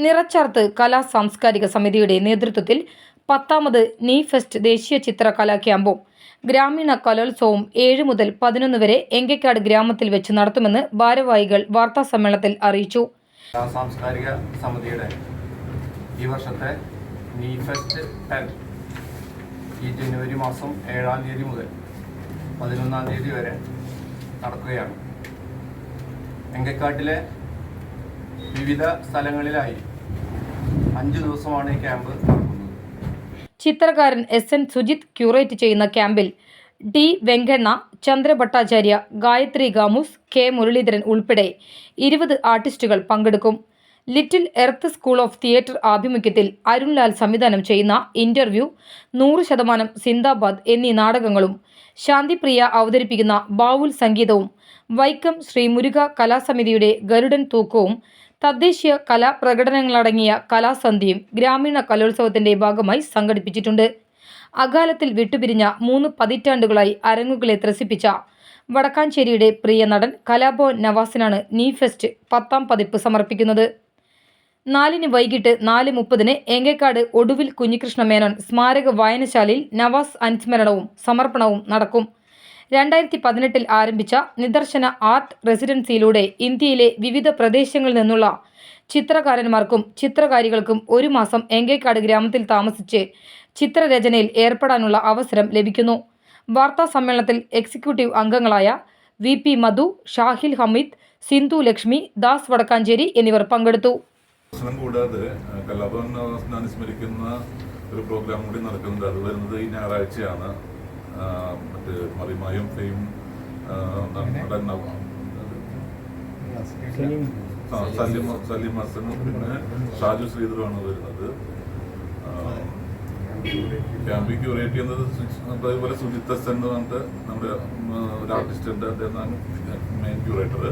നിറച്ചാർത്ത് കലാ സാംസ്കാരിക സമിതിയുടെ നേതൃത്വത്തിൽ 10ാമത് നീ ഫെസ്റ്റ് ദേശീയ ചിത്രകലാ ക്യാമ്പും ഗ്രാമീണ കലോത്സവവും 7 മുതൽ 11 വരെ എങ്കക്കാട് ഗ്രാമത്തിൽ വെച്ച് നടത്തുമെന്ന് ഭാരവാഹികൾ വാർത്താസമ്മേളനത്തിൽ അറിയിച്ചു. സാംസ്കാരിക സമിതിയുടെ ഈ വർഷത്തെ നീ ഫെസ്റ്റ് 10 ഈ ജനുവരി മാസം 7-ാം തീയതി മുതൽ 11-ാം തീയതി വരെ നടക്കുകയാണ്. എങ്കക്കാട്ടിലെ വിവിധ സ്ഥലങ്ങളിലായി 5 ദിവസമാണ് ഈ ക്യാമ്പ് നടക്കുന്നത്. ചിത്രകാരൻ SN സുജിത് ക്യൂറേറ്റ് ചെയ്യുന്ന ക്യാമ്പിൽ D വെങ്കണ്ണ, ചന്ദ്രഭട്ടാചാര്യ, ഗായത്രി ഗാമൂസ്, K മുരളീധരൻ ഉൾപ്പെടെ 20 ആർട്ടിസ്റ്റുകൾ പങ്കെടുക്കും. Little earth school of theatre ആഭിമുഖ്യത്തിൽ അരുൺലാൽ സംവിധാനം ചെയ്യുന്ന ഇന്റർവ്യൂ, 100% സിന്ദാബാദ് എന്നീ നാടകങ്ങളും, ശാന്തിപ്രിയ അവതരിപ്പിക്കുന്ന ബാവുൽ സംഗീതവും, വൈക്കം ശ്രീ മുരുക കലാസമിതിയുടെ ഗരുഡൻ തൂക്കവും, തദ്ദേശീയ കലാപ്രകടനങ്ങളടങ്ങിയ കലാസന്ധ്യയും ഗ്രാമീണ കലോത്സവത്തിന്റെ ഭാഗമായി സംഘടിപ്പിച്ചിട്ടുണ്ട്. അകാലത്തിൽ വിട്ടുപിരിഞ്ഞ 3 പതിറ്റാണ്ടുകളായി അരങ്ങുകളെ ത്രസിപ്പിച്ച വടക്കാഞ്ചേരിയുടെ പ്രിയ നടൻ കലാഭവൻ നവാസിനാണ് നീ ഫെസ്റ്റ് 10ാം പതിപ്പ് സമർപ്പിക്കുന്നത്. 4-ന് വൈകിട്ട് 4:30-ന് എങ്കക്കാട് ഒടുവിൽ കുഞ്ഞികൃഷ്ണ മേനോൻ സ്മാരക വായനശാലയിൽ നവാസ് അനുസ്മരണവും സമർപ്പണവും നടക്കും. 2018-ൽ ആരംഭിച്ച നിദർശന ആർട്ട് റെസിഡൻസിയിലൂടെ ഇന്ത്യയിലെ വിവിധ പ്രദേശങ്ങളിൽ നിന്നുള്ള ചിത്രകാരന്മാർക്കും ചിത്രകാരികൾക്കും 1 മാസം എങ്കക്കാട് ഗ്രാമത്തിൽ താമസിച്ച് ചിത്രരചനയിൽ ഏർപ്പെടാനുള്ള അവസരം ലഭിക്കുന്നു. വാർത്താ സമ്മേളനത്തിൽ എക്സിക്യൂട്ടീവ് അംഗങ്ങളായ VP മധു, ഷാഹിൽ ഹമീദ്, സിന്ധു ലക്ഷ്മി, ദാസ് വടക്കാഞ്ചേരി എന്നിവർ പങ്കെടുത്തു. കൂടാതെ കലാഭവൻ നവാസിനെ അനുസ്മരിക്കുന്ന ഒരു പ്രോഗ്രാം കൂടി നടക്കുന്നുണ്ട്. അത് വരുന്നത് ഈ ഞായറാഴ്ചയാണ്. മറ്റ് മറിമായും ഫെയിം സലീം ഹസനും പിന്നെ ഷാജു ശ്രീധറുമാണ് വരുന്നത്. ക്യാമ്പ് ക്യൂറേറ്റ് ചെയ്യുന്നത് അതേപോലെ സുജിത് എസ് എന്ന് പറഞ്ഞിട്ട് നമ്മുടെ ഒരു ആർട്ടിസ്റ്റ് ഉണ്ട്. അദ്ദേഹമാണ് മെയിൻ ക്യൂറേറ്റർ.